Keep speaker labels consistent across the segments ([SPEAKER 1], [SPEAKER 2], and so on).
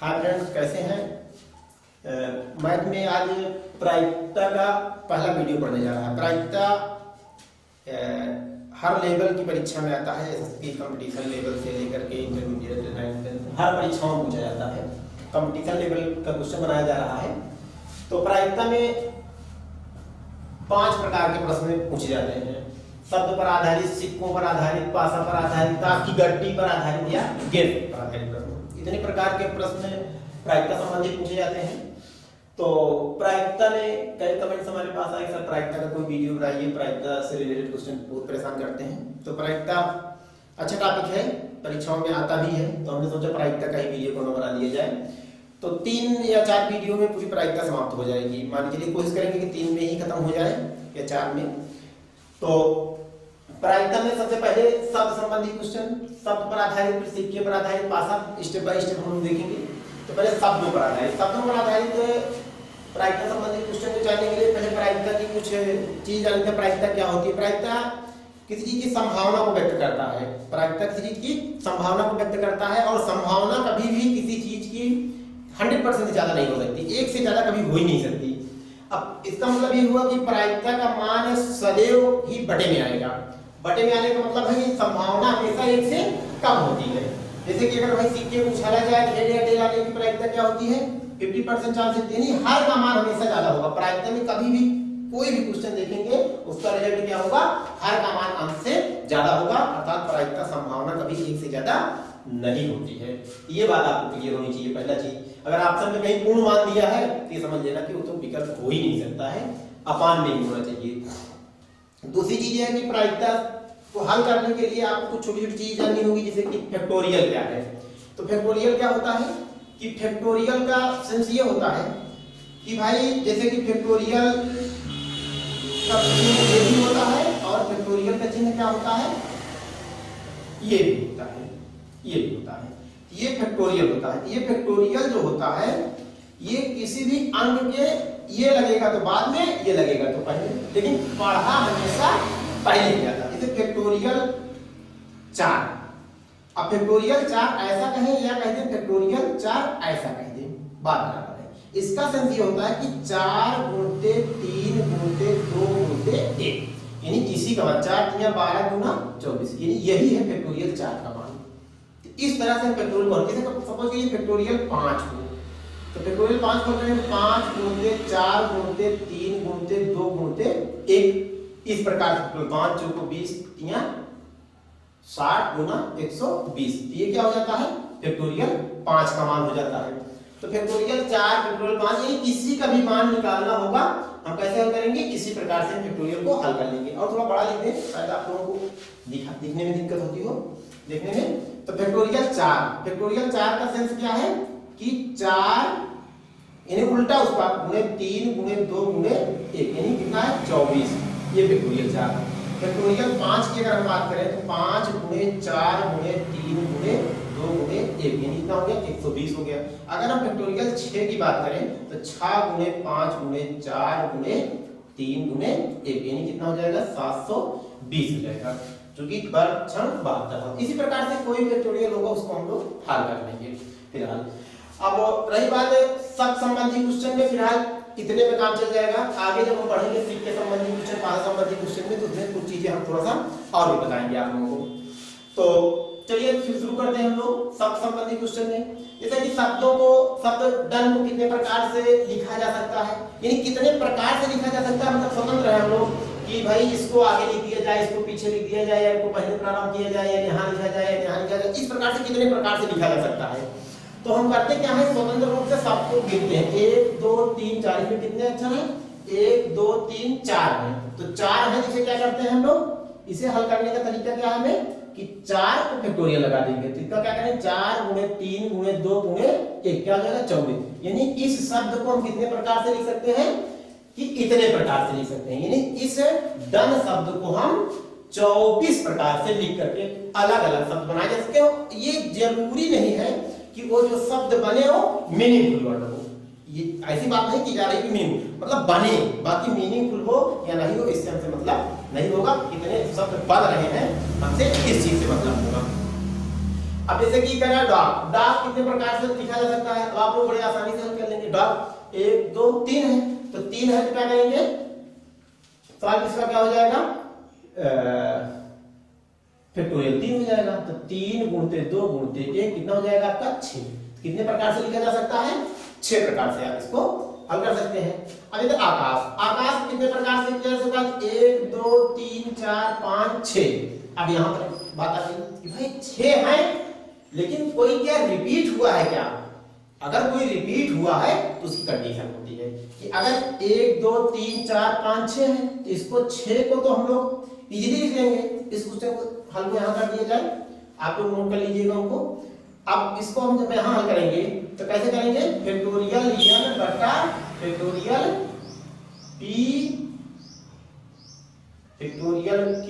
[SPEAKER 1] Hi friends, कैसे हैं? Math में आज प्रायिकता का पहला वीडियो पढ़ने जा रहा है। प्रायिकता हर लेवल की परीक्षा में आता है। एसएससी कंपटीशन लेवल से लेकर के इंटरमीडिएट, 9th हर परीक्षाओं में पूछा जाता है। कंपटीशन लेवल का क्वेश्चन बनाया जा रहा है। तो प्रायिकता में 5 प्रकार के प्रश्न पूछे जाते हैं। शब्द पर आधारित, सिक्कों पर आधारित, पासा पर आधारित, ताश की गड्डी पर आधारित या गेंद पर आधारित प्रश्न। इतने प्रकार के प्रश्न प्रायिकता संबंधित पूछे जाते हैं। तो प्रायिकता में कई कमेंट्स हमारे पास आए, सर प्रायिकता का कोई वीडियो बनाइए, प्रायिकता से रिलेटेड क्वेश्चन बहुत परेशान करते हैं। तो प्रायिकता अच्छा टॉपिक है, परीक्षाओं में आता भी है, तो हमने सोचा प्रायिकता का ही वीडियो को बना दिया जाए। तो 3 या 4 वीडियो में पूरी प्रायिकता समाप्त हो जाएगी। मान के लिए कोशिश करेंगे कि 3 में ही खत्म हो जाए या 4 में। तो प्रायिकता में सबसे पहले शब्द संबंधी क्वेश्चन, शब्द पर आधारित, सिक्के पर आधारित, पासा, स्टेप बाय स्टेप हम देखेंगे। तो पहले शब्दों पर आधारित, शब्दों पर आधारित प्रायिकता संबंधी क्वेश्चन को जानने के लिए पहले प्रायिकता की कुछ चीज जानते हैं। प्रायिकता क्या होती है? प्रायिकता किसी चीज की संभावना को व्यक्त करता है। प्रायिकता किसी चीज की संभावना को व्यक्त करता है, और संभावना कभी भी किसी चीज की 100% से ज्यादा नहीं हो सकती, 1 से ज्यादा कभी हो ही नहीं सकती। अब इसका मतलब ये हुआ कि प्रायिकता का मान सदैव ही बटे में आएगा। बटे में आने का मतलब है कि संभावना हमेशा 1 से कम होती है। जैसे कि अगर भाई सिक्के को उछाला जाए, हेड या टेल आने की प्रायिकता क्या होती है? 50% चांस होती है, यानी हर का मान हमेशा ज्यादा होगा। प्रायिकता में कभी भी कोई भी क्वेश्चन देखेंगे, उसका रिजल्ट क्या होगा? हर का मान अंश से ज्यादा होगा, अर्थात प्रायिकता संभावना कभी 1 से ज्यादा नहीं होती है। ये बात आपको क्लियर होनी चाहिए। पहला चीज, अगर ऑप्शन में कहीं पूर्ण मान दिया है तो ये समझ लेना कि वो तो विकल्प हो ही नहीं सकता है, अपान में ही होना चाहिए। दूसरी चीज है कि प्रायिकता को हल करने के लिए आपको कुछ छोटी छोटी चीज जाननी होगी, जैसे कि फैक्टोरियल क्या है। तो फैक्टोरियल क्या होता है कि फैक्टोरियल का सेंस ये होता है कि भाई जैसे कि फैक्टोरियल का चिन्ह ये भी होता है, और फैक्टोरियल का चिन्ह क्या होता है? ये भी होता है, ये भी होता है। ये फैक्टोरियल होता है। ये फैक्टोरियल जो होता है, ये किसी भी अंक के ये लगेगा तो बाद में, ये लगेगा तो पहले, लेकिन पढ़ा हमेशा पहले किया था। इसे फैक्टोरियल 4। अब फैक्टोरियल 4 ऐसा कहें या कह दें फैक्टोरियल 4 ऐसा कह दें, बात बराबर है। इसका सेंस ये होता है कि 4 गुणते 3 गुणते 2 गुणते 1, यानी इसी का मान 4 × 12 गुना 24, यानी यही है फैक्टोरियल 4 का मान। इस तरह से फैक्टोरियल को, जैसे सपोज कि ये फैक्टोरियल 5 हो, तो फैक्टोरियल 5 बोल रहे हैं 5 गुणते 4 गुणते 3 गुणते 2 गुणते 1, इस प्रकार से 5 चौको 20 या 60 गुना 120, ये क्या हो जाता है? फैक्टोरियल 5 का मान हो जाता है। तो फैक्टोरियल 4 फैक्टोरियल 5, यानी किसी का भी मान निकालना होगा, हम कैसे हल करेंगे? इसी प्रकार से फैक्टोरियल को हल कर लेंगे। और थोड़ा बड़ा लिख दें, शायद आप लोगों को दिखने में दिक्कत होती हो देखने में। तो फैक्टोरियल 4, फैक्टोरियल 4 का सेंस क्या है कि 4 यानी उल्टा उसका गुणे 3 गुणे 2 गुणे 1, यानी कितना है? 24, ये फैक्टोरियल 4। फैक्टोरियल 5 की अगर हम बात करें तो 5 गुणे 4 गुणे 3 गुणे 2 गुणे 1, यानी कितना हो गया? 120 हो गया। अगर हम फैक्टोरियल 6 की बात करें तो 6 गुणे 5 गुणे 4 गुणे 3 गुणे 1, यानी कितना हो जाएगा? 720 हो जाएगा, जो कि क्षण 72। इसी प्रकार से कोई फैक्टोरियल होगा उसको हम लोग हल कर लेंगे फिलहाल। अब रही बात शब्द संबंधी क्वेश्चन में, फिलहाल इतने में काम चल जाएगा। आगे जब हम पढ़ेंगे सिक्के संबंधी क्वेश्चन, पासा संबंधी क्वेश्चन में, तो उसमें कुछ चीजें हम थोड़ा सा और भी बताएंगे आप लोगों को। तो चलिए फिर शुरू करते हैं हम लोग शब्द संबंधी क्वेश्चन में। जैसे कि शब्दों को, शब्द दल को कितने प्रकार से लिखा जा सकता है, यानी कितने प्रकार से लिखा जा सकता है, मतलब स्वतंत्र है हम लोग कि भाई इसको आगे लिख दिया जाए, इसको पीछे लिख दिया जाए, या इसको पहले प्रारंभ किया जाए, या यहाँ लिखा जाए, या यहाँ लिखा जाए। इस प्रकार से कितने प्रकार से लिखा जा सकता है। तो हम करते क्या है, स्वतंत्र रूप से सबको गिनते हैं। 1 2 3 4, इसमें कितने अक्षर हैं? 1 2 3 4 हैं। तो 4 है, जिसे क्या करते हैं हम लोग? इसे हल करने का तरीका क्या है हमें कि 4 को फैक्टोरियल लगा देंगे। तो इसका क्या करें? 4 गुणे 3 गुणे 2 गुणे 1, क्या हो जाएगा? 24। यानी इस शब्द को हम कितने प्रकार से लिख सकते हैं कि इतने प्रकार से लिख सकते हैं। यानी इस दन शब्द को हम 24 प्रकार से लिख करके अलग अलग शब्द बनाए जा सकते हो। ये जरूरी नहीं है कि वो जो शब्द बने हो मीनिंगफुल वर्ड हो, ये ऐसी बात नहीं की जा रही कि मीनिंग मतलब बने, बाकी मीनिंगफुल हो या नहीं हो इससे हमसे मतलब नहीं होगा। कितने शब्द बन रहे हैं हमसे इस चीज से मतलब होगा। अब जैसे कि कह रहा है डॉग, डॉग कितने प्रकार से लिखा जा सकता है, अब आप लोग बड़े आसानी से हल कर लेंगे। डॉग 1 2 3 है, तो 3 है तो क्या करेंगे, सवाल इसका क्या हो जाएगा, फैक्टोरियल 3 हो जाएगा। तो 3 गुणते 2 गुणते 1 कितना हो जाएगा आपका 6। कितने प्रकार से लिखा जा सकता है, 6 प्रकार से आप इसको हल कर सकते हैं। अब इधर आकाश, आकाश कितने प्रकार से लिखा जा सकता है, 1 2 3 4 5 6। अब यहाँ पर बात आती है कि भाई 6 है, लेकिन कोई क्या रिपीट हुआ है क्या, अगर कोई रिपीट हुआ है तो उसकी कंडीशन होती है कि अगर 1 2 3 4 5 6 है तो इसको 6 को तो हम लोग इजीली लिख लेंगे। इस क्वेश्चन को हल को यहाँ कर दिया जाए, आप लोग नोट कर लीजिएगा उनको। अब इसको हम जब यहाँ हल करेंगे तो कैसे करेंगे, फैक्टोरियल n बटा factorial p factorial q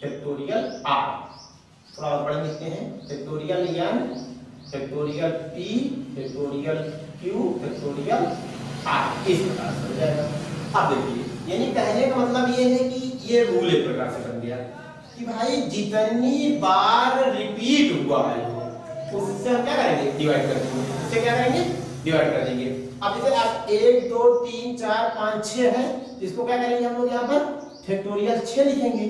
[SPEAKER 1] factorial r, थोड़ा और पढ़ लिखते हैं, factorial n factorial p factorial q factorial r, इस प्रकार से हो जाएगा। अब देखिए, यानी कहने का मतलब ये है कि ये रूल एक प्रकार से बन गया कि भाई जितनी बार रिपीट हुआ है उससे हम क्या करेंगे, डिवाइड कर देंगे। इससे क्या करेंगे, डिवाइड कर देंगे। अब जैसे आप 1 2 3 4 5 6 है, इसको क्या करेंगे हम लोग यहाँ पर फैक्टोरियल 6 लिखेंगे।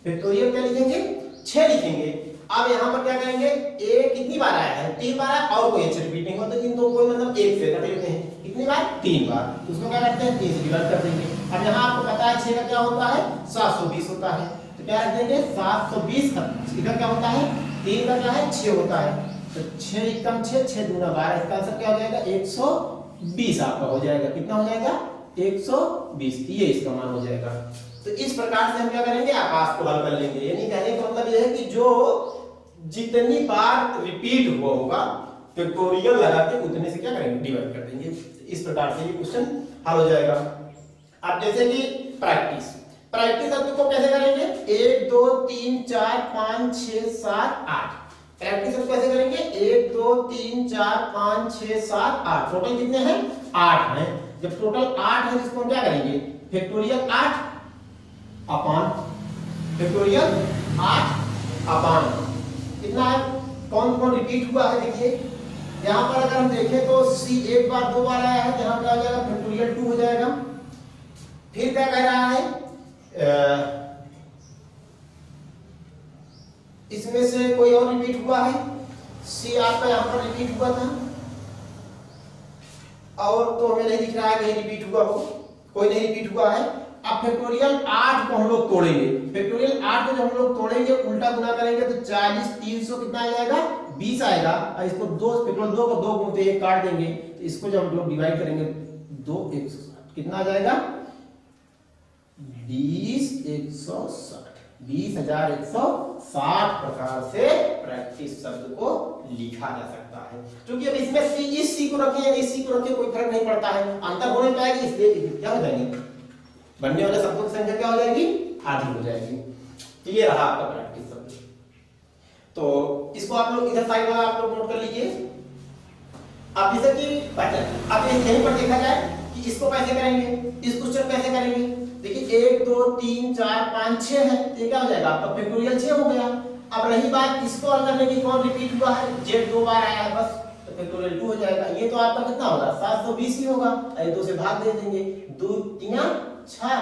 [SPEAKER 1] फैक्टोरियल क्या लिखेंगे, 6 लिखेंगे। अब यहाँ पर क्या करेंगे, a कितनी बार आया है, 3 बार आया, और कोई अच्छा रिपीट नहीं होता, इन दो कोई मतलब 1 से कट लेते हैं, कितनी बार, 3 बार, तो उसको क्या करते हैं 3 से डिवाइड कर देंगे। अब यहाँ आपको पता है 6 का क्या होता है, 720 होता है, तो क्या रख देंगे 720 का, इधर क्या होता है 3 का क्या है 6 होता है, तो 6 एकम 6 6 दूना 12, इसका आंसर क्या हो जाएगा 120 आपका हो जाएगा। कितना हो जाएगा 120, ये इसका मान हो जाएगा। तो इस प्रकार से हम क्या करेंगे, आकाश को हल कर लेंगे। यानी कहने का मतलब यह है कि जो जितनी बार रिपीट हुआ होगा फैक्टोरियल लगा के उतने से क्या करेंगे, डिवाइड कर देंगे। इस प्रकार से ये क्वेश्चन हल हो जाएगा। अब जैसे कि प्रैक्टिस, प्रैक्टिस अब को कैसे करेंगे, 1 2 3 4 5 6 7 8, प्रैक्टिस अब कैसे करेंगे, 1 2 3 4 5 6 7 8, टोटल कितने हैं 8 हैं। जब टोटल 8 है इसको हम क्या करेंगे, फैक्टोरियल 8 अपॉन फैक्टोरियल 8 अपॉन कितना है, कौन कौन रिपीट हुआ है। देखिए यहाँ पर अगर हम देखें तो c 1 बार 2 बार आया है, तो यहाँ क्या हो जाएगा फैक्टोरियल 2 हो जाएगा। फिर क्या कह रहा है, इसमें से कोई और रिपीट हुआ है, c आपका यहाँ पर रिपीट हुआ था, और तो हमें नहीं दिख रहा है कहीं रिपीट हुआ हो, कोई नहीं रिपीट हुआ है। अब फैक्टोरियल 8 को हम लोग तोड़ेंगे, फैक्टोरियल 8 को जब हम लोग तोड़ेंगे उल्टा गुना करेंगे तो 40 300 कितना आ जाएगा 20 आएगा, और इसको 2 फैक्टोरियल 2 को 2 गुणते 1 काट देंगे, तो इसको जब हम लोग डिवाइड करेंगे 2 160 कितना आ जाएगा 20 160, 20,160 प्रकार से प्रैक्टिस शब्द को लिखा जा सकता है। क्योंकि अब इसमें सी, इस सी को रखें या इस सी को रखें कोई फर्क नहीं पड़ता है, अंतर होने पाएगी, इसलिए क्या हो जाएंगे, बनने वाले शब्दों की संख्या क्या हो जाएगी, आधी हो जाएगी। तो ये रहा आपका प्रैक्टिस शब्द। तो इसको आप लोग इधर साइड वाला आप लोग नोट कर लीजिए। अब जैसे कि पैटर्न, अब यहीं पर देखा जाए कि इसको कैसे करेंगे, इस क्वेश्चन कैसे करेंगे। देखिए 1 2 3 4 5 6 है, तो क्या हो जाएगा आपका फैक्टोरियल 6 हो गया। अब रही बात इसको हल करने की, कौन रिपीट हुआ है, z 2 बार आया है बस, तो फैक्टोरियल 2 हो जाएगा। ये तो आपका कितना होगा 720 ही होगा, अरे 2 से भाग दे देंगे, 2 3 6,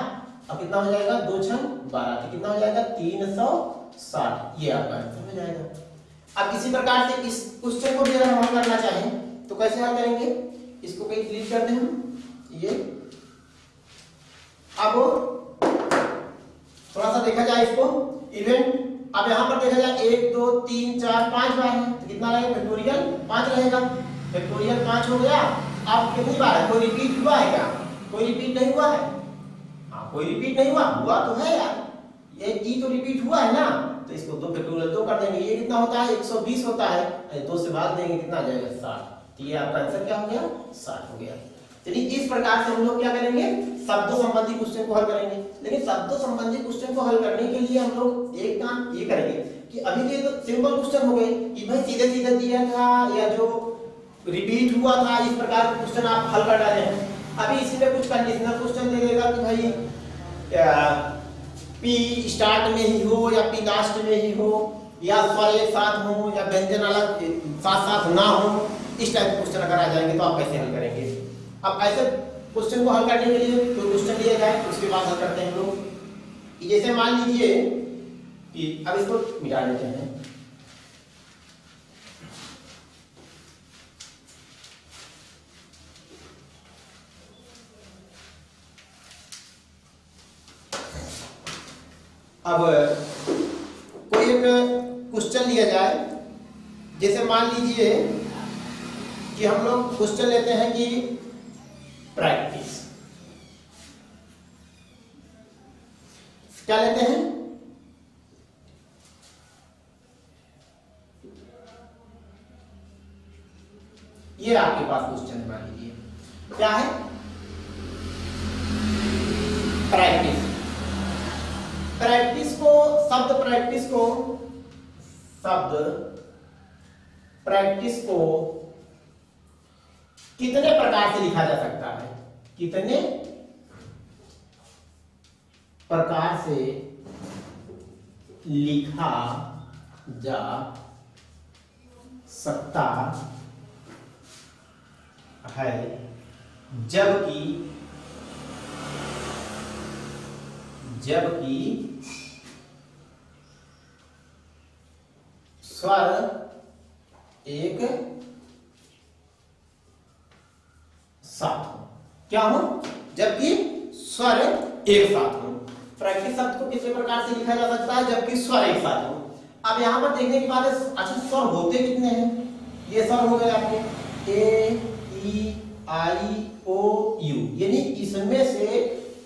[SPEAKER 1] अब कितना हो जाएगा 2 6 12, तो कितना हो जाएगा 360, ये आपका आंसर हो जाएगा। अब इसी प्रकार से इस क्वेश्चन को भी अगर हम हल करना चाहें तो कैसे हल करेंगे, इसको कहीं क्लिक कर दें हम, ये अब थोड़ा सा देखा जाए इसको इवेंट। अब यहाँ पर देखा जाए 1 2 3 4 5 बार है, तो कितना रहेगा फैक्टोरियल 5 रहेगा, फैक्टोरियल 5 हो गया। अब कितनी बार है, कोई रिपीट हुआ है क्या, कोई रिपीट नहीं हुआ है, हाँ कोई रिपीट नहीं हुआ, हुआ तो है यार, ये ई तो रिपीट हुआ है ना, तो इसको 2 फैक्टोरियल 2 कर देंगे, ये कितना होता है 120 होता है, 2 से भाग देंगे कितना आ जाएगा 60, तो ये आपका आंसर क्या हो गया 60 हो गया। चलिए इस प्रकार से हम लोग क्या करेंगे, शब्दों संबंधी क्वेश्चन को हल करेंगे। लेकिन शब्दों संबंधी क्वेश्चन को हल करने के लिए हम लोग एक काम ये करेंगे कि अभी के तो सिंपल क्वेश्चन हो गए कि भाई सीधे सीधे दिया था या जो रिपीट हुआ था, इस प्रकार के क्वेश्चन आप हल कर डाले हैं। अभी इसी में कुछ कंडीशनल क्वेश्चन दे देगा कि भाई पी स्टार्ट में ही हो या पी लास्ट में ही हो, या स्वर एक साथ हो या व्यंजन अलग साथ साथ ना हो, इस टाइप के क्वेश्चन अगर आ जाएंगे तो आप कैसे हल करेंगे। अब ऐसे क्वेश्चन को हल करने के लिए कोई क्वेश्चन लिया जाए उसके बाद हल करते हैं हम लोग। जैसे मान लीजिए कि अब इसको मिटा लेते हैं। अब कोई एक क्वेश्चन लिया जाए, जैसे मान लीजिए कि हम लोग क्वेश्चन लेते हैं कि प्रैक्टिस, क्या लेते हैं, ये आपके पास क्वेश्चन मान लीजिए क्या है, प्रैक्टिस। प्रैक्टिस को कितने प्रकार से लिखा जा सकता है, कितने प्रकार से लिखा जा सकता है जबकि स्वर एक साथ हो, क्या हो, जबकि स्वर एक साथ हो। प्रैक्टिस शब्द को कितने प्रकार से लिखा जा सकता है, जबकि स्वर एक साथ हो। अब यहां पर देखने की बात है, अच्छा स्वर होते कितने हैं, ये स्वर हो गए आपके ए ई आई ओ यू, यानी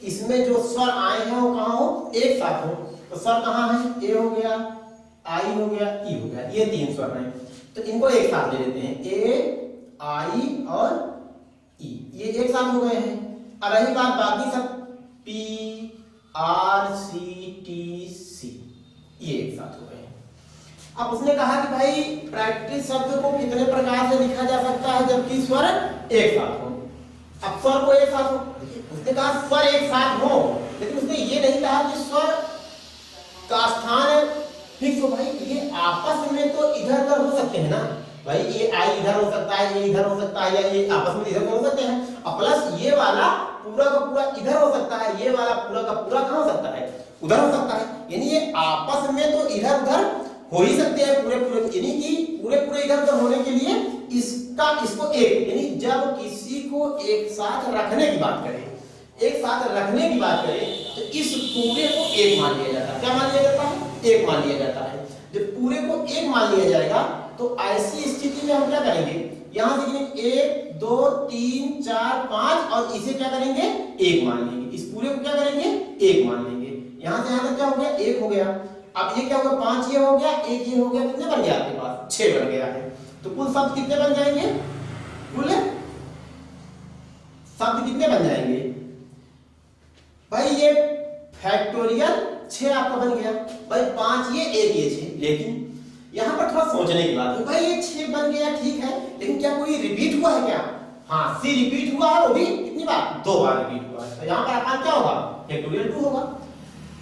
[SPEAKER 1] इसमें जो स्वर आए हैं वो कहां हो, एक साथ हो। तो स्वर कहां है, ए हो गया, आई हो गया, ई हो गया, ये तीन स्वर हैं, तो इनको एक साथ ले लेते हैं, ए आई और ई, ये एक साथ हो गए हैं। अब रही बात बाकी सब P R C T C, ये एक साथ हो गए हैं। अब उसने कहा कि भाई प्रैक्टिस शब्द को कितने प्रकार से लिखा जा सकता है जबकि स्वर एक साथ हो। अब स्वर को एक साथ हो, उसने कहा स्वर एक साथ हो, लेकिन उसने ये नहीं कहा कि स्वर का स्थान फिक्स हो। भाई ये आपस में तो इधर उधर हो सकते हैं ना, भाई ये आई इधर हो सकता है, ये इधर हो सकता है, या ये आपस में इधर हो सकते हैं, और प्लस ये वाला पूरा का पूरा इधर हो सकता है, ये वाला पूरा का पूरा कहां हो सकता है, उधर हो सकता है। यानी ये आपस में तो इधर उधर हो ही सकते हैं पूरे, यानी कि पूरे इधर उधर होने के लिए इसको एक, यानी जब किसी को एक साथ रखने की बात करें, तो इस पूरे को एक मान लिया जाता है। क्या मान लिया जाता है, एक मान लिया जाता है। जब पूरे को एक मान लिया जाएगा तो ऐसी स्थिति में हम क्या करेंगे, यहां से गिनेंगे 1 2 3 4 5 और इसे क्या करेंगे, एक मान लेंगे। इस पूरे को क्या करेंगे, एक मान लेंगे। यहां से यहां तक क्या हो गया, एक हो गया। अब ये क्या होगा, 5 ये हो गया, 1 ये हो गया, कितने बन गया आपके पास, 6 बन गया है। तो कुल शब्द कितने बन जाएंगे, कुल शब्द कितने बन जाएंगे भाई, ये फैक्टोरियल 6 आपका बन गया भाई, 5 ये 1 ये 6। लेकिन यहां पर थोड़ा सोचने की बात है भाई, ये 6 बन गया ठीक है, लेकिन क्या कोई रिपीट हुआ है क्या, हाँ सी रिपीट हुआ है, वो भी कितनी बार, 2 बार रिपीट हुआ है। तो यहां पर आकार क्या होगा, फैक्टोरियल 2 होगा।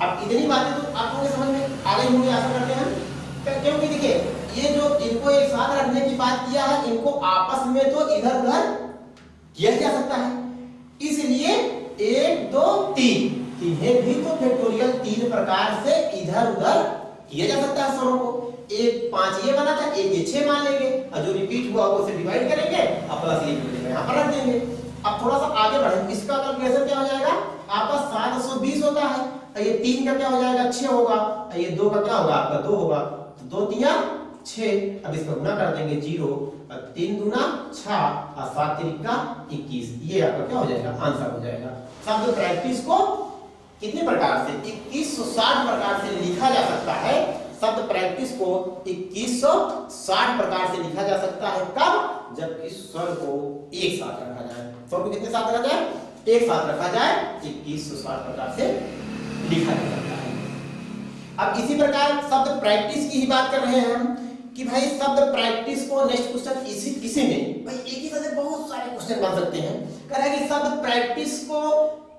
[SPEAKER 1] अब इतनी बातें तो आप लोगों के समझ में आ गई होंगी आशा करते हैं, क्योंकि देखिए ये जो इनको एक साथ रखने की बात किया है, इनको आपस में तो इधर उधर किया जा सकता है, इसलिए 1 2 3 इन्हें भी तो फैक्टोरियल 3 प्रकार से इधर उधर किया जा सकता है स्वरों को। 5 ये बना था, 1 ये 6 मान लेंगे, और जो रिपीट हुआ उसे डिवाइड करेंगे और प्लस लिख यहाँ पर रख देंगे। अब थोड़ा सा आगे बढ़े, इसका कैलकुलेशन क्या हो जाएगा, आपका 720 होता है, ये 3 का क्या हो जाएगा, 6 होगा, ये 2 का क्या होगा, आपका 2 होगा, तो 2 3 6। अब इसका गुना कर देंगे 0, 3 दूना 6 और 7 त्रिका 21, ये आपका क्या हो जाएगा, आंसर हो जाएगा। शब्द प्रैक्टिस को कितने प्रकार से, 2160 प्रकार से लिखा जा सकता है। शब्द प्रैक्टिस को 2160 प्रकार से लिखा जा सकता है, कब, जबकि स्वर को एक साथ रखा जाए। स्वर को कितने साथ रखा जाए, एक साथ रखा जाए, 2160 प्रकार से लिखा जा सकता है। अब इसी प्रकार शब्द प्रैक्टिस की ही बात कर रहे हैं हम, कि भाई शब्द प्रैक्टिस को नेक्स्ट क्वेश्चन इसी में भाई एक ही तरह से बहुत सारे क्वेश्चन बन सकते हैं। कह रहा है कि शब्द प्रैक्टिस को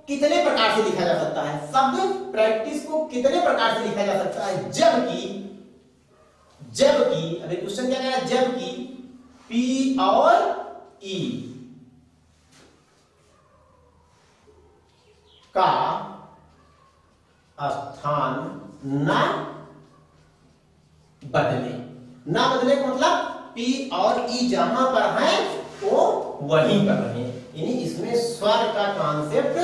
[SPEAKER 1] कितने प्रकार से लिखा जा सकता है, शब्द प्रैक्टिस को कितने प्रकार से लिखा जा सकता है, जबकि जबकि, अभी क्वेश्चन क्या कह रहा है, जबकि P और E का स्थान ना बदले, ना बदले का मतलब P और E जहां पर है वो वहीं पर रहे, यानी इसमें स्वर का कॉन्सेप्ट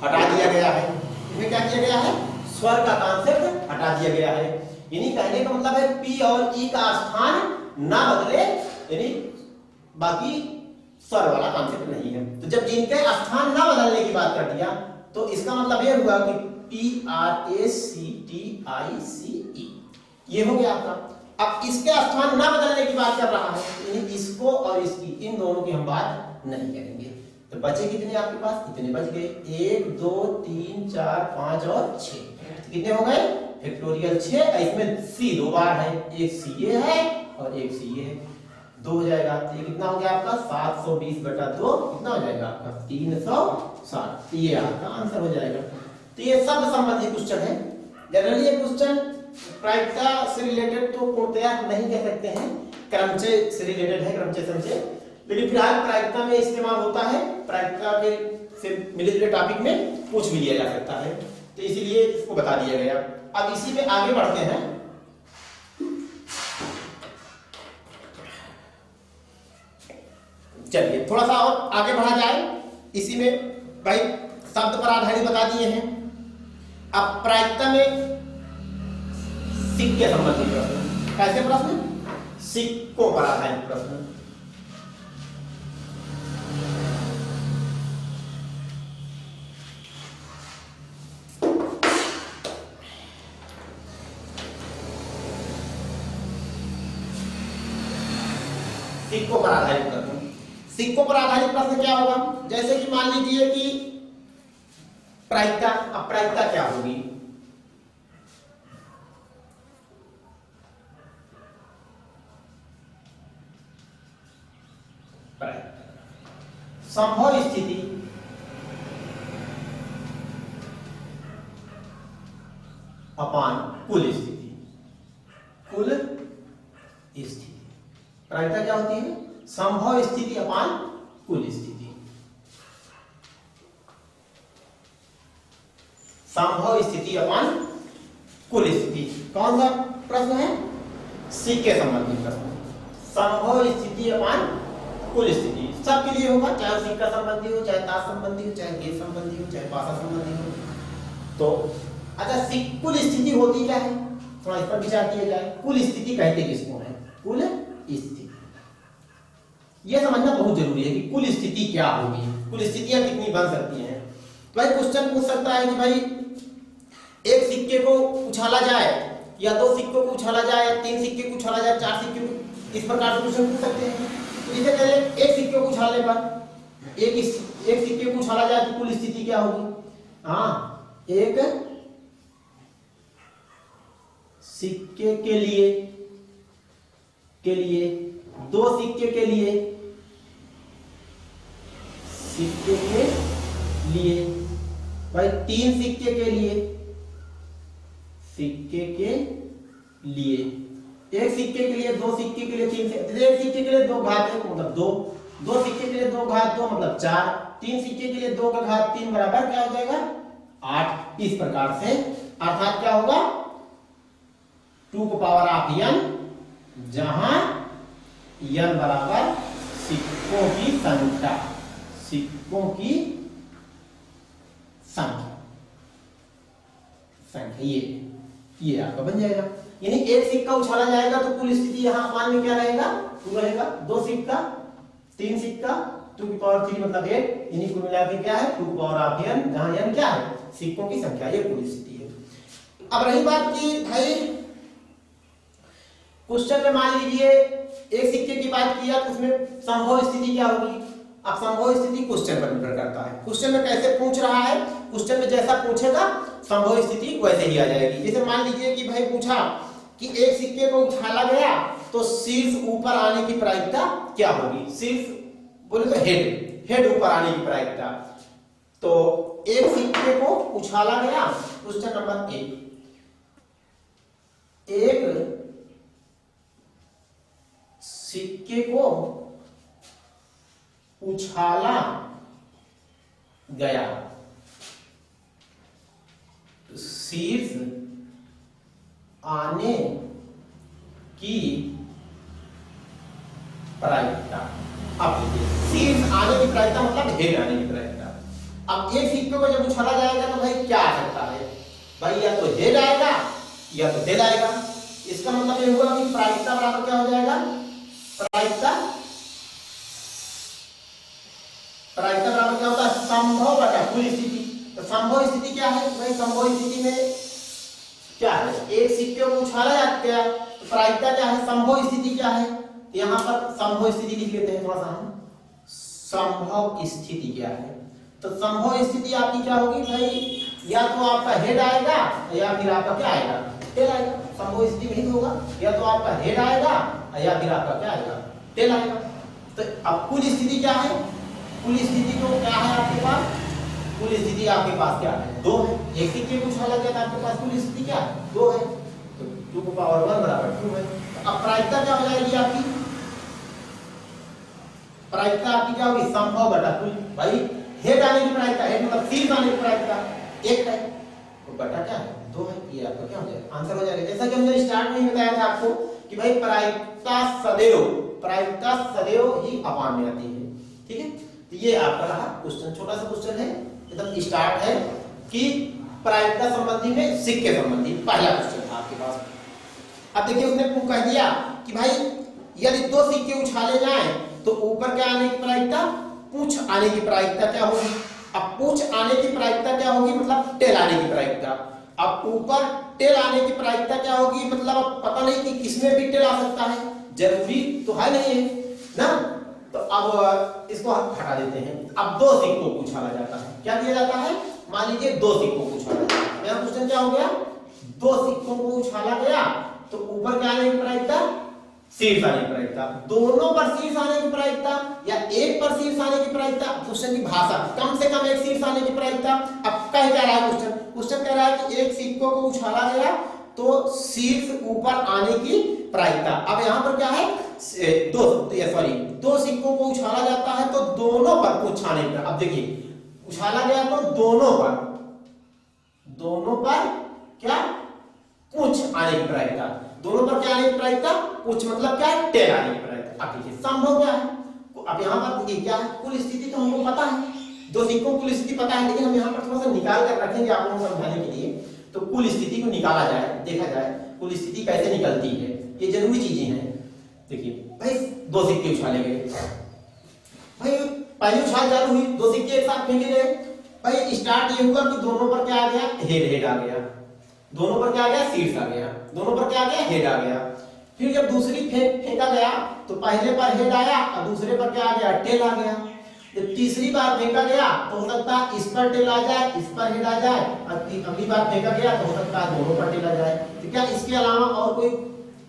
[SPEAKER 1] हटा दिया गया है। इसमें क्या किया गया है, स्वर का कॉन्सेप्ट हटा दिया गया है। यानी कहने का मतलब है P और E का स्थान ना बदले, यानी बाकी स्वर वाला कॉन्सेप्ट नहीं है। तो जब जिनके स्थान ना बदलने की बात कर दिया तो इसका मतलब ये हुआ कि PRACTICE ये हो गया आपका। अब इसके स्थान ना बदलने की बात कर रहा है, यानी इसको और इसकी, इन दोनों की हम बात नहीं करेंगे। तो बचे कितने आपके पास, इतने बच गए, 1 2 3 4 5 और 6, कितने हो गए फैक्टोरियल 6। इसमें C 2 बार है, एक C ये है और एक C ये है, 2 हो जाएगा। तो ये कितना हो गया आपका 720 बटा 2, कितना हो जाएगा आपका 360। ये आपका आंसर हो जाएगा। तो ये सब संबंधित क्वेश्चन है। जनरली ये क्वेश्चन प्रायिकता से रिलेटेड तो पूर्णतया नहीं कह सकते हैं, क्रमचय से रिलेटेड है, क्रमचय संचय, लेकिन फिलहाल प्रायिकता में इस्तेमाल होता है। प्रायिकता के से मिले जुले टॉपिक में पूछ भी लिया जा सकता है, तो इसीलिए इसको बता दिया गया। अब इसी में आगे बढ़ते हैं। चलिए थोड़ा सा और आगे बढ़ा जाए। इसी में भाई शब्द पर आधारित बता दिए हैं। अब प्रायिकता में सिक्के संबंधित प्रश्न, कैसे प्रश्न, सिक्कों पर आधारित प्रश्न। सिक्कों पर आधारित प्रश्न, सिक्कों पर आधारित प्रश्न क्या होगा, जैसे कि मान लीजिए कि प्रायिकता। अब प्रायिकता क्या होगी, संभव स्थिति अपान कुल स्थिति, कुल स्थिति। प्रायिकता क्या होती है, संभव स्थिति अपान कुल स्थिति। संभव स्थिति अपान कुल स्थिति कौन सा प्रश्न है, सिक्के संबंधी प्रश्न। संभव स्थिति अपान कुल स्थिति सबके लिए होगा, चाहे सिक्का संबंधी हो, चाहे ताश संबंधी हो, चाहे गेंद संबंधी हो, चाहे पासा संबंधी हो। तो अच्छा कुल स्थिति होती क्या है, थोड़ा इस पर विचार किया जाए। कुल स्थिति कहते किसको है, कुल स्थिति, यह समझना बहुत जरूरी है कि कुल स्थिति क्या होगी, कुल स्थितियां कितनी बन सकती हैं। भाई क्वेश्चन पूछ सकता है कि भाई एक सिक्के को उछाला जाए, या 2 सिक्कों को उछाला जाए, या 3 सिक्के को उछाला जाए, 4 सिक्के को, इस प्रकार से क्वेश्चन पूछ सकते हैं। इसे पहले एक सिक्के को उछालने पर, एक सिक्के को उछाला जाए तो कुल स्थिति क्या होगी, हाँ, एक सिक्के के लिए 2 सिक्के के लिए, भाई 3 सिक्के के लिए, एक सिक्के के लिए, 2 सिक्के के लिए, 3 सिक्के, एक सिक्के के लिए 2 घात 1 मतलब 2 सिक्के के लिए 2 घात 2 मतलब 4, 3 सिक्के के लिए 2 का घात 3 बराबर क्या हो जाएगा 8। इस प्रकार से अर्थात क्या होगा 2 को पावर ऑफ n, जहां n बराबर सिक्कों की संख्या, ये आपका बन जाएगा। यानी एक सिक्का उछाला जाएगा तो कुल स्थिति यहाँ मान में क्या रहेगा, 2 रहेगा। 2 सिक्का, 3 सिक्का, 2 की पावर 3 मतलब 8, यानी कुल मिला के क्या है 2 की पावर ऑफ n, जहां n क्या है सिक्कों की संख्या, ये कुल स्थिति है। अब रही बात की भाई क्वेश्चन में मान लीजिए एक सिक्के की बात किया तो उसमें संभव स्थिति क्या होगी। अब संभव स्थिति क्वेश्चन पर निर्भर करता है, क्वेश्चन में कैसे पूछ रहा है, क्वेश्चन में जैसा पूछेगा संभव स्थिति वैसे ही आ जाएगी। जैसे मान लीजिए कि भाई पूछा कि एक सिक्के को उछाला गया तो शीर्ष ऊपर आने की प्रायिकता क्या होगी, शीर्ष बोले तो हेड ऊपर आने की प्रायिकता। तो एक सिक्के को उछाला गया, क्वेश्चन नंबर 1, एक सिक्के को उछाला गया, शीर्ष आने की प्रायिकता। अब शीर्ष आने की प्रायिकता मतलब हेड आने की प्रायिकता। अब एक सिक्के को जब उछाला जाएगा तो भाई क्या आ सकता है भाई, या तो हेड आएगा या तो टेल आएगा। इसका मतलब ये हुआ कि प्रायिकता बराबर क्या हो जाएगा, प्रायिकता बराबर क्या होता है, संभव बटा कुल स्थिति। तो संभव स्थिति क्या है भाई, संभव स्थिति में क्या है, एक सिक्के को उछाला जाता है तो प्रायिकता क्या है, संभव स्थिति क्या है, यहाँ पर संभव स्थिति लिख लेते हैं थोड़ा सा हम, संभव स्थिति क्या है। तो संभव स्थिति आपकी क्या होगी भाई, या तो आपका हेड आएगा या फिर आपका क्या आएगा, टेल आएगा। संभव स्थिति में ही होगा, या तो आपका हेड आएगा या फिर आपका क्या आएगा, टेल आएगा। तो अब कुल स्थिति क्या है, कुल स्थिति तो क्या है आपके पास, कुल स्थिति आपके पास क्या है, 2 है। एक सिक्के को उछाला गया आपके पास कुल स्थिति क्या है, 2 है। तो 2 को पावर 1 बराबर 2 है। तो अब प्रायिकता क्या हो जाएगी आपकी, प्रायिकता आपकी क्या होगी, संभव बटा कुल। भाई हेड आने की प्रायिकता, हेड मतलब शीर्ष आने की प्रायिकता 1 है, तो बटा क्या है, 2 है। ये आपका क्या हो जाएगा, आंसर हो जाएगा। जैसा कि हमने स्टार्ट में बताया था आपको कि भाई प्रायिकता सदैव ही अपान में आती है, ठीक है। तो ये आपका रहा क्वेश्चन, छोटा सा क्वेश्चन है, एकदम स्टार्ट है कि प्रायिकता संबंधी में सिक्के संबंधी पहला क्वेश्चन था आपके पास। अब देखिए उसने कह दिया कि भाई यदि 2 सिक्के उछाले जाएं तो ऊपर क्या आने की प्रायिकता, पूंछ आने की प्रायिकता क्या होगी। अब पूंछ आने की प्रायिकता क्या होगी, मतलब टेल आने की प्रायिकता। अब ऊपर टेल आने की प्रायिकता क्या होगी, मतलब अब पता नहीं कि किसमें भी टेल आ सकता है, जरूरी तो है नहीं है ना। तो अब इसको हटा देते हैं। अब 2 सिक्कों को उछाला जाता है, क्या किया जाता है, मान लीजिए 2 सिक्कों को उछाला जाता है। यहाँ क्वेश्चन क्या हो गया, 2 सिक्कों को उछाला गया तो ऊपर क्या आने की प्रायिकता, शीर्ष आने की प्रायिकता। दोनों पर शीर्ष आने की प्रायिकता या एक पर शीर्ष आने की प्रायिकता, क्वेश्चन की भाषा कम से कम एक शीर्ष आने की प्रायिकता। अब कह क्या रहा है क्वेश्चन कह रहा है कि एक सिक्कों को उछाला गया तो शीर्ष ऊपर आने की प्रायिकता। अब यहाँ पर क्या है, 2 सिक्कों को उछाला जाता है तो दोनों पर पूंछ आने की। अब देखिए उछाला गया तो दोनों पर क्या, पूंछ आने की प्रायिकता। दोनों पर क्या आने की प्रायिकता, पूंछ मतलब क्या है, टेल आने की प्रायिकता। अब देखिए संभव क्या है, अब यहाँ पर देखिए क्या है, कुल स्थिति तो हमको पता है, 2 सिक्कों की कुल स्थिति पता है, लेकिन हम यहाँ पर थोड़ा सा निकाल कर रखेंगे आप लोगों को समझाने के लिए। तो कुल स्थिति को निकाला जाए, देखा जाए कुल स्थिति कैसे निकलती है, ये जरूरी चीजें हैं। देखिए भाई 2 सिक्के उछाले गए, भाई पहली उछाल चालू हुई, 2 सिक्के एक साथ फेंके गए। भाई स्टार्ट ये हुआ कि दोनों पर क्या आ गया, हेड आ गया, दोनों पर क्या आ गया, शीर्ष आ गया, दोनों पर क्या आ गया, हेड आ गया। फिर जब दूसरी फेंका गया तो पहले पर हेड आया और दूसरे पर क्या आ गया, टेल आ गया। जब तीसरी बार फेंका गया तो हो सकता है इस पर टेल आ जाए, इस पर हेड आ जाए, और अगली बार फेंका गया तो हो सकता है दोनों पर टेल आ जाए। तो क्या इसके अलावा और कोई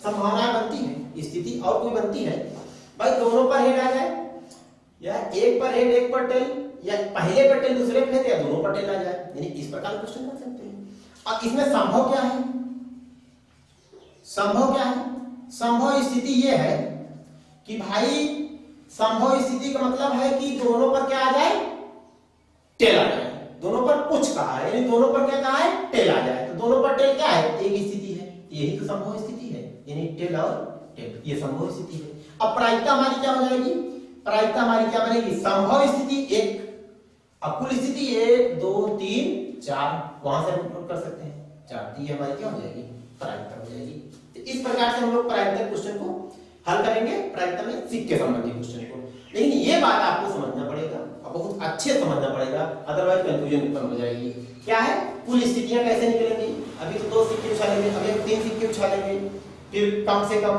[SPEAKER 1] संभावना बनती है, स्थिति और कोई बनती है, भाई दोनों पर हेड आ जाए या एक पर हेड एक पर टेल, या पहले पर टेल दूसरे पर या दोनों पर टेल आ जाए, यानी इस प्रकार क्वेश्चन बन सकते हैं। अब इसमें संभव क्या है, संभव क्या है, संभव स्थिति ये है कि भाई संभव स्थिति का मतलब है कि दोनों पर क्या आ जाए, टेल आ जाए। दोनों पर पूंछ कहा है, यानी दोनों पर क्या कहा है, टेल आ जाए। तो दोनों पर टेल क्या है, एक स्थिति है, यही तो संभव स्थिति है, यानी टेल और टेल, ये संभव स्थिति है। अब प्रायिकता हमारी क्या हो जाएगी, प्रायिकता हमारी क्या बनेगी, संभव स्थिति 1, अब कुल स्थिति 1 2 3 4, वहां से हम नोट कर सकते हैं 4, तो ये हमारी क्या हो जाएगी, प्रायिकता हो जाएगी। तो इस प्रकार से हम लोग प्रायिकता क्वेश्चन को हल करेंगे, प्रायिकता में सिक्के संबंधी क्वेश्चन को। लेकिन ये बात आपको समझना पड़ेगा और बहुत अच्छे समझना पड़ेगा, अदरवाइज कंफ्यूजन उत्पन्न हो जाएगी। क्या है, कुल स्थितियां कैसे निकलेंगी, अभी तो 2 सिक्के उछालेंगे, अभी 3 सिक्के उछालेंगे, फिर कम से कम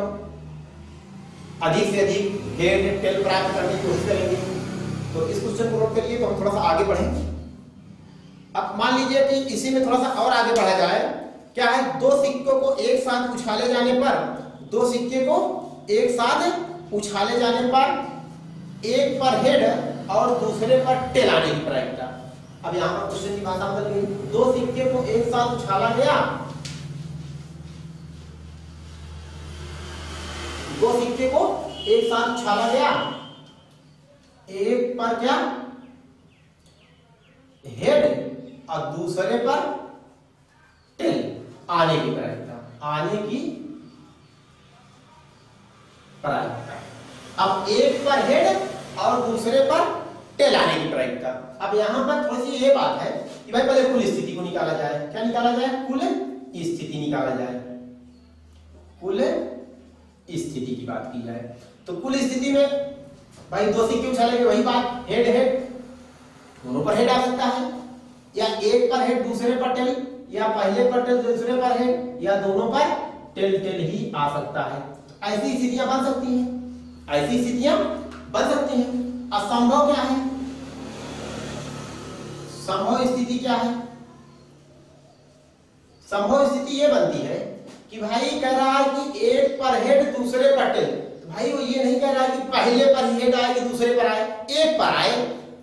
[SPEAKER 1] अधिक से अधिक हेड टेल प्राप्त करने की कोशिश करेंगे। तो इस क्वेश्चन को नोट करिए, तो हम थोड़ा सा आगे बढ़ें। अब मान लीजिए कि इसी में थोड़ा सा और आगे बढ़ा जाए। क्या है, 2 सिक्कों को एक साथ उछाले जाने पर, 2 सिक्के को एक साथ उछाले जाने पर एक पर हेड और दूसरे पर टेल आने की प्रायिकता। अब यहां पर क्वेश्चन की भाषा बदल गई, 2 सिक्के को एक साथ उछाला गया, 2 सिक्के को एक साथ उछाला गया, एक पर क्या हेड और दूसरे पर टेल, आने की प्रायिकता, आने की प्रायिकता। अब एक पर हेड और दूसरे पर टेल आने की प्रायिकता। अब यहां पर थोड़ी सी ये बात है कि भाई पहले कुल स्थिति को निकाला जाए। क्या निकाला जाए? कुल स्थिति निकाला जाए। कुल स्थिति की बात की जाए तो कुल स्थिति में भाई दो सिक्के उछालेंगे, वही बात, हेड हेड, दोनों पर हेड आ सकता है, या एक पर हेड दूसरे पर टेल, या पहले पर टेल दूसरे पर हेड, या दोनों पर टेल टेल ही आ सकता है। तो ऐसी स्थितियां बन सकती हैं, ऐसी स्थितियां बन सकती हैं। असंभव क्या है? संभव स्थिति क्या है? संभव स्थिति ये बनती है कि भाई कह रहा है कि एक पर हेड दूसरे पर टेल, तो भाई वो ये नहीं कह रहा है कि पहले पर हेड आए कि दूसरे पर आए, एक पर आए,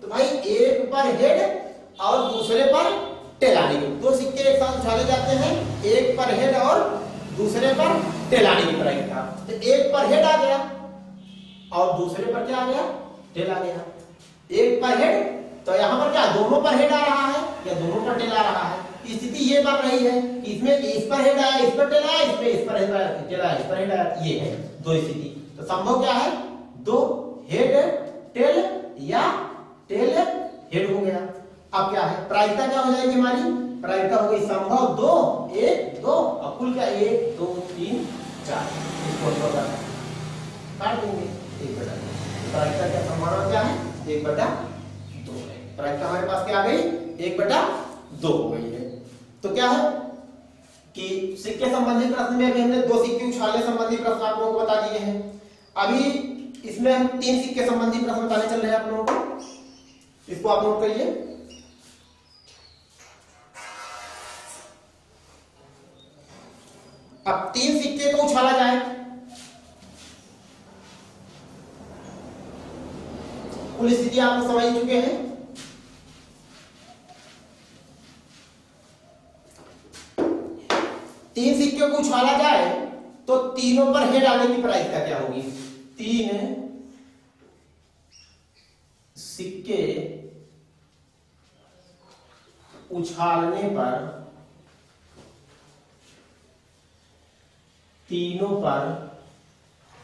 [SPEAKER 1] तो भाई एक पर हेड और दूसरे पर टेल आने की, दो सिक्के एक साथ उछाले जाते हैं, एक पर हेड और दूसरे पर टेल आने की प्रायिकता। तो एक पर हेड आ गया और दूसरे पर क्या आ गया? टेल आ गया। एक पर हेड, तो यहां पर क्या दोनों पर हेड आ रहा है या दोनों पर टेल आ रहा है? स्थिति ये बन रही है कि इसमें इस पर हेड आया, इस पर टेल आया, इसमें इस पर हेड आया, टेल आया, इस पर हेड आया, ये है दो स्थिति। तो संभव क्या है? दो हेड टेल या टेल हेड हो गया। अब क्या है? प्रायिकता क्या हो जाएगी हमारी? प्रायिकता हो गई संभव दो, एक दो, और कुल क्या? एक दो तीन चार, इसको काट देंगे, एक बटा। प्रायिकता क्या, संभावना क्या है? एक बटा दो है। प्रायिकता हमारे पास क्या आ गई? एक बटा दो हो गई है। तो क्या है कि सिक्के संबंधी प्रश्न में अभी हमने दो सिक्के उछालने संबंधी प्रश्न आप लोगों को बता दिए हैं। अभी इसमें हम तीन सिक्के संबंधी प्रश्न बताने चल रहे हैं आप लोगों को, इसको आप नोट करिए। अब तीन सिक्के को उछाला जाए, कुल स्थिति आप समझ चुके हैं। तीन सिक्के को उछाला जाए तो तीनों पर हेड आने की प्रायिकता क्या होगी? तीन सिक्के उछालने पर तीनों पर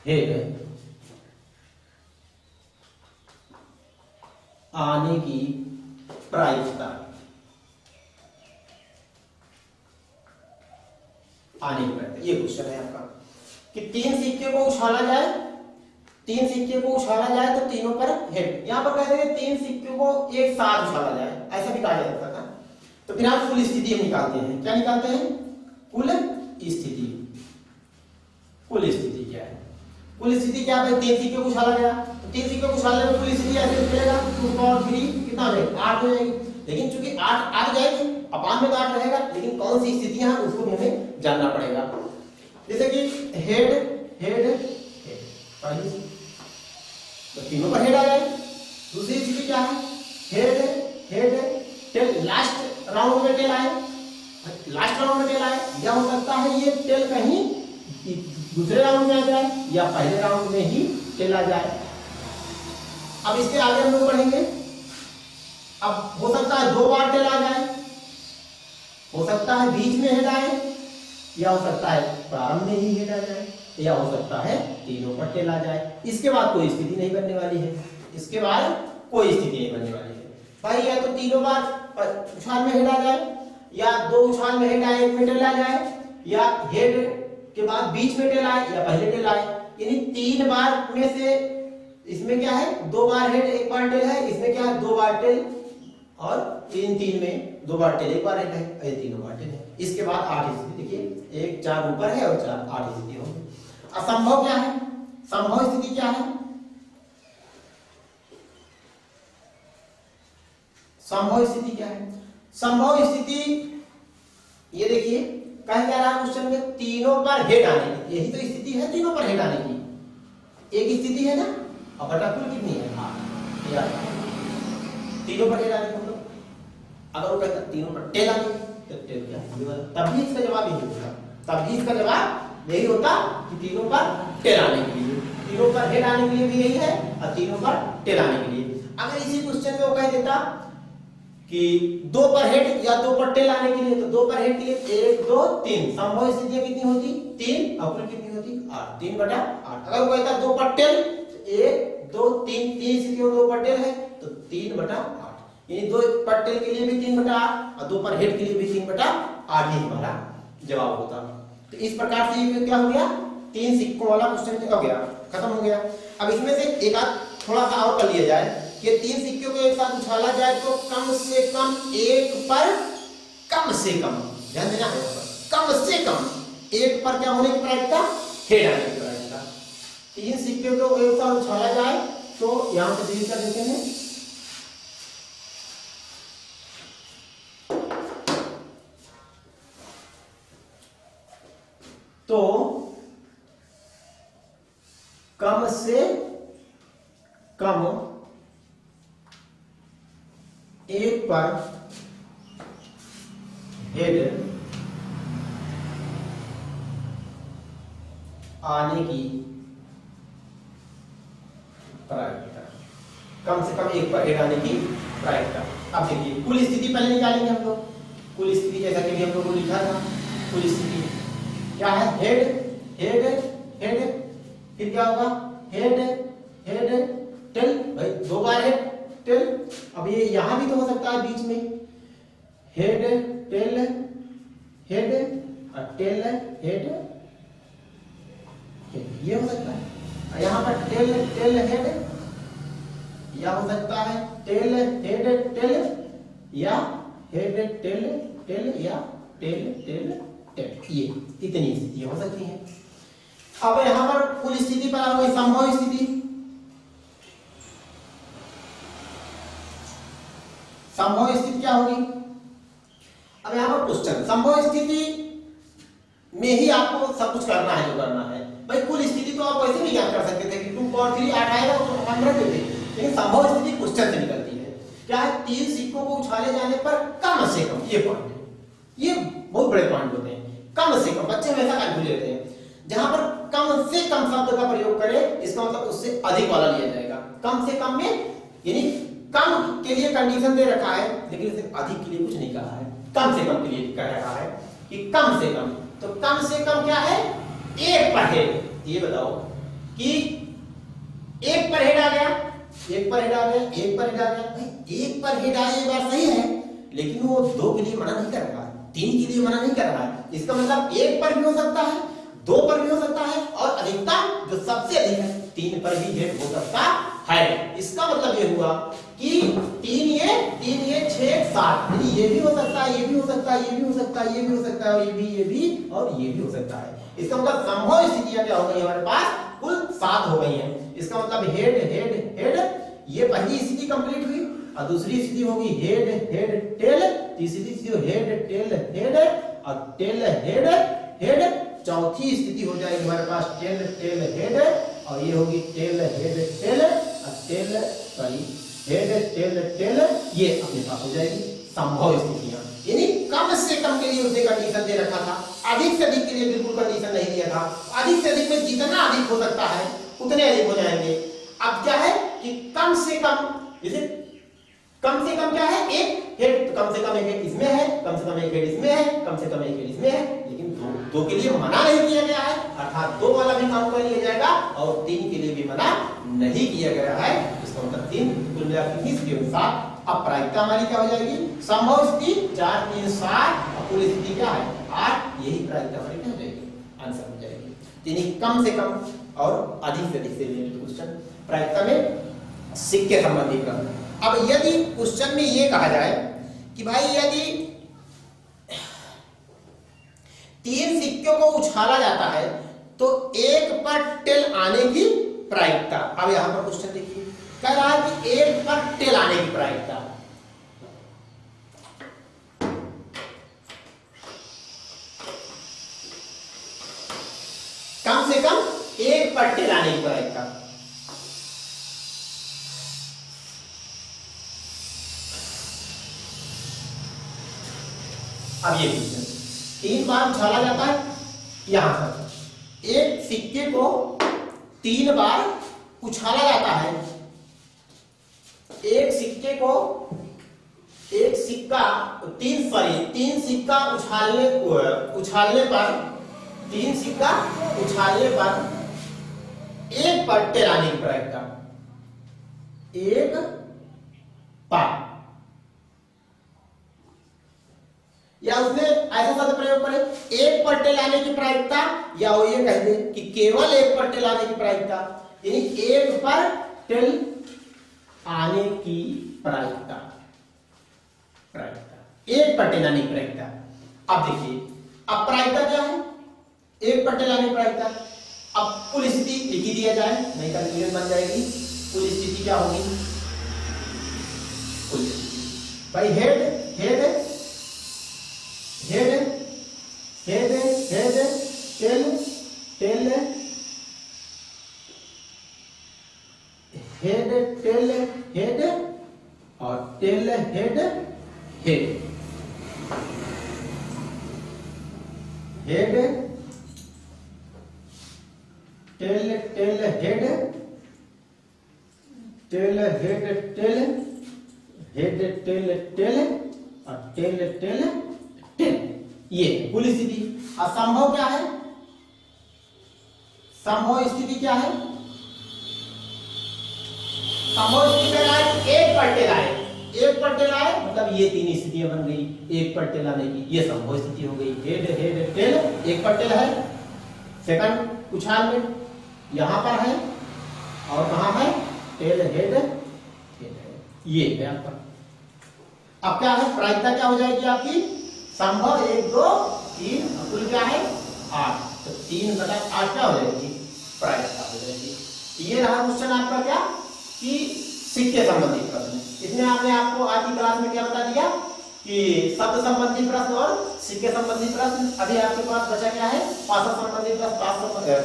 [SPEAKER 1] हेड आने की प्रायिकता, आने की प्रायिकता, ये क्वेश्चन है आपका कि तीन सिक्के को उछाला जाए, तीन सिक्के को उछाला जाए तो तीनों पर हेड। यहां पर कहते हैं तीन सिक्के को एक साथ उछाला जाए, ऐसा भी कहा जा सकता था। तो फिर आप कुल स्थिति हम निकालते हैं। क्या निकालते हैं? कुल स्थिति। कुल स्थिति क्या है? कुल स्थिति क्या है? तीन सिक्के को उछाला गया तो तीन सिक्के को उछालने में कुल स्थिति ऐसे निकलेगा 2 और 3 कितना हो जाएगा? 8 हो जाएगी। लेकिन चूंकि 8 आ जाएगी, अपान में तो 8 रहेगा, लेकिन कौन सी स्थितियां हैं उसको भी हमें जानना पड़ेगा। जैसे कि हेड हेड हेड, पहली तो तीनों पर हेड आ जाए। दूसरी स्थिति क्या है? Head head tell, last round में टेल आए, लास्ट राउंड में टेल आए, या हो सकता है ये टेल कहीं दूसरे राउंड में आ जाए या पहले राउंड में ही टेल आ जाए। अब इसके आगे हम लोग बढ़ेंगे। अब हो सकता है 2 बार टेल आ जाए, हो सकता है बीच में हेड आए, या हो सकता है प्रारंभ में ही हेड आ जाए, या हो सकता है तीनों पर टेल आ जाए। इसके बाद कोई स्थिति नहीं बनने वाली है, इसके बाद कोई स्थिति नहीं बनने वाली है भाई। या तो तीनों बार उछाल में हेड आ जाए, या 2 उछाल में हेड आए, एक में टेल आ जाए, या हेड के बाद बीच में टेल आए या पहले टेल आए। यानी 3 बार में से इसमें क्या है? 2 बार हेड 1 बार टेल है, इसमें क्या है? 2 बार टेल, और 3 में 2 बार टेल 1 बार हेड है, ये तीनों बार टेल है। इसके बाद 8 स्थिति, देखिए 1 4 ऊपर है और 4 8 स्थिति होगी। असंभव क्या है? संभव स्थिति क्या है? संभव स्थिति क्या है? संभव स्थिति ये देखिए कह क्या रहा है क्वेश्चन में? तीनों पर हेड आने की, यही तो स्थिति है, तीनों पर हेड आने की। एक स्थिति है ना, और बटा कुल कितनी है? 8। तीनों पर हेड आने की, अगर वो कहता तीनों पर टेल आने की तो टेल क्या है? तब भी इसका जवाब यही होता, तब भी इसका जवाब यही होता कि तीनों पर टेल आने के लिए। तीनों पर हेड आने के लिए भी यही है और तीनों पर टेल आने के लिए। अगर इसी क्वेश्चन में वो कह देता कि 2 पर हेड या 2 पर टेल आने के लिए, तो 2 पर हेड के लिए 1 2 3 संभव स्थितियां कितनी होती 3 और कुल कितनी होती 8, 3/8। अगर वो कहता 2 पर टेल 1 2 3 3 स्थितियों 2 पर टेल है तो 3/8, यानी 2 पर टेल के लिए भी 3/8 और 2 पर हेड के लिए भी 3/8 ही हमारा जवाब होता। तो इस प्रकार से ये क्या हो गया, 3 सिक्कों वाला क्वेश्चन हो गया, खत्म हो गया। अब इसमें से एक आध थोड़ा सा और कर लिया जाए कि 3 सिक्कों को एक साथ उछाला जाए तो कम से कम एक पर, कम से कम ध्यान देना है, कम से कम एक पर क्या होने की प्रायिकता, हेड आने की प्रायिकता। 3 सिक्के को एक साथ उछाला जाए तो यहां पे डिलीट कर देते हैं, तो कम से कम एक पर हेड आने की प्रायिकता, कम से कम एक पर हेड आने की प्रायिकता। अब देखिए कुल स्थिति पहले निकालेंगे हम लोग। कुल स्थिति जैसा कि हम लोगों को लिखा था, कुल स्थिति क्या है, हेड हेड हेड, फिर क्या होगा हेड हेड टेल, भाई 2 बार हेड टेल। अब ये यहां भी तो हो सकता है बीच में, हेड टेल हेड और टेल हेड, ये हो सकता है। यहाँ पर टेल टेल हेड, या हो सकता है टेल हेड टेल, या हेड टेल टेल, या टेल टेल टेल, ये इतनी स्थितियां हो सकती हैं। अब यहां पर कुल स्थिति पर आ गई संभव स्थिति। संभव स्थिति क्या होगी, अब यहां पर क्वेश्चन संभव स्थिति में ही आपको सब कुछ करना है जो करना है। भाई कुल स्थिति तो आप वैसे भी ज्ञात कर सकते थे कि 2 और 3 8 आएगा तो 100 देते, लेकिन संभव स्थिति क्वेश्चन से निकलती है। क्या है, 3 सिक्कों को उछाले जाने पर कम से कम, ये पॉइंट है, ये बहुत बड़े पॉइंट होते हैं। कम से कम बच्चे हमेशा कैलकुलेट लेते हैं, जहां पर कम से कम शब्द का प्रयोग करें इसका मतलब उससे अधिक वाला लिया जाएगा। कम से कम में यानी कम के लिए कंडीशन दे रखा है, लेकिन इसे अधिक के लिए कुछ नहीं कहा है, कम से कम के लिए कह रखा है कि कम से कम। तो कम से कम क्या है, एक पर हेड। ये बताओ कि एक पर हेड आ गया, एक पर हेड आ गया, एक पर हेड आ गया, भाई एक पर हेड आए ये बात सही है, लेकिन वो 2 के लिए मना नहीं कर रहा है, 3 के लिए मना नहीं कर रहा है। इसका मतलब 1 पर भी हो सकता है, 2 पर भी हो सकता है, और अधिकतम जो सबसे अधिक है 3 पर भी हेड हो सकता है। इसका मतलब ये हुआ कि 3 ये 6 7, यानी ये भी हो सकता है, ये भी हो सकता है, ये भी हो सकता है, ये भी हो सकता है, और ये भी और ये भी हो सकता है। इसका मतलब संभव स्थितियां क्या हो गई हमारे पास, कुल 7 हो गई हैं। इसका मतलब हेड हेड हेड, ये पहली स्थिति कंप्लीट हुई, और दूसरी स्थिति होगी हेड हेड टेल, तीसरी स्थिति हेड टेल हेड और टेल हेड हेड, चौथी स्थिति हो जाएगी हमारे पास टेल टेल हेड, और ये होगी टेल हेड टेल और tail sorry head tail tail, ये अपने पास हो जाएगी संभव स्थितियां। यानी कम से कम के लिए उसने कंडीशन दे रखा था, अधिक से अधिक के लिए बिल्कुल कंडीशन नहीं दिया था। अधिक से अधिक में जितना अधिक हो सकता है उतने अधिक हो जाएंगे। अब क्या है कि कम से कम, जैसे कम से कम क्या है, एक हेड, तो कम से कम एक हेड इसमें है, कम से कम एक हेड इसमें है, कम से कम एक हेड इसमें है, लेकिन 2 के लिए मना नहीं किया गया है, अर्थात 2 वाला भी काउंट कर लिया जाएगा और 3 के लिए भी मना नहीं किया गया है। इसका मतलब 3 कुल मिलाकर 20 के अनुसार अब प्रायिकता हमारी क्या हो जाएगी, संभव स्थिति 4 3 7 और कुल स्थिति क्या है 8, यही प्रायिकता हमारी क्या हो जाएगी, आंसर हो जाएगी। यानी कम से कम और अधिक से अधिक से रिलेटेड क्वेश्चन प्रायिकता में सिक्के संबंधी क्रम। अब यदि क्वेश्चन में ये कहा जाए कि भाई यदि 3 सिक्कों को उछाला जाता है तो 1 पर टेल आने की प्रायिकता, अब यहां पर क्वेश्चन देखिए कह रहा है कि 1 पर टेल आने की प्रायिकता, कम से कम 1 पर टेल आने की प्रायिकता। अब ये 3 बार उछाला जाता है, यहां पर एक सिक्के को 3 बार उछाला जाता है। एक सिक्के को तीन सिक्का उछालने पर एक पट्टे लाने की प्रायिकता, एक पार, या उसने ऐसा शब्द प्रयोग करे एक पट्टे लाने की प्रायिकता, या वो ये कह दे कि केवल एक पट्टे लाने की प्रायिकता, यानी एक पट्टे आने की प्रायिकता, एक पट्टे लाने की प्रायिकता। अब देखिए, अब प्रायिकता क्या है? एक पट्टे लाने की प्रायिकता। अब कुल स्थिति लिख ही दिया जाए, नहीं कंफ्यूजन बन जाएगी। कुल स्थिति क्या होगी? कुल भाई head head head head head tail tail head tail head और tail head head head tail tail head tail head tail head tail tail और टेल टेल टेल, ये कुल स्थिति। और संभव क्या है? संभव स्थिति क्या है? संभव स्थिति क्या है? एक पट्टे लाए, एक पट्टे लाए मतलब ये 3 स्थितियां बन गई एक पट्टे लाने की, ये संभव स्थिति हो गई। हेड हेड टेल, एक पट्टे है, सेकंड उछाल में यहां पर है और कहां है? टेल हेड हेड, ये है आपका। अब क्या है? प्रायिकता क्या हो जाएगी आपकी? संभव 1 2 3, कुल क्या है? 8, तो 3/8 क्या हो जाएगी? प्रायिकता हो जाएगी। ये रहा क्वेश्चन आपका क्या कि सिक्के संबंधी प्रश्न। इसमें आपने आपको आज की क्लास में क्या बता दिया कि शब्द संबंधी प्रश्न और सिक्के संबंधी प्रश्न। अभी आपके पास बचा क्या है? पासा संबंधी प्रश्न,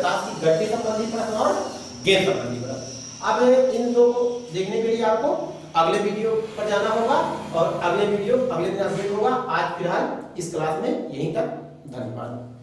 [SPEAKER 1] ताश की गड्डी संबंधी प्रश्न और गेंद संबंधी प्रश्न। अब इन दो को देखने के लिए आपको अगले वीडियो पर जाना होगा और अगले वीडियो अगले दिन अपडेट होगा। आज फिलहाल इस क्लास में यहीं तक। धन्यवाद।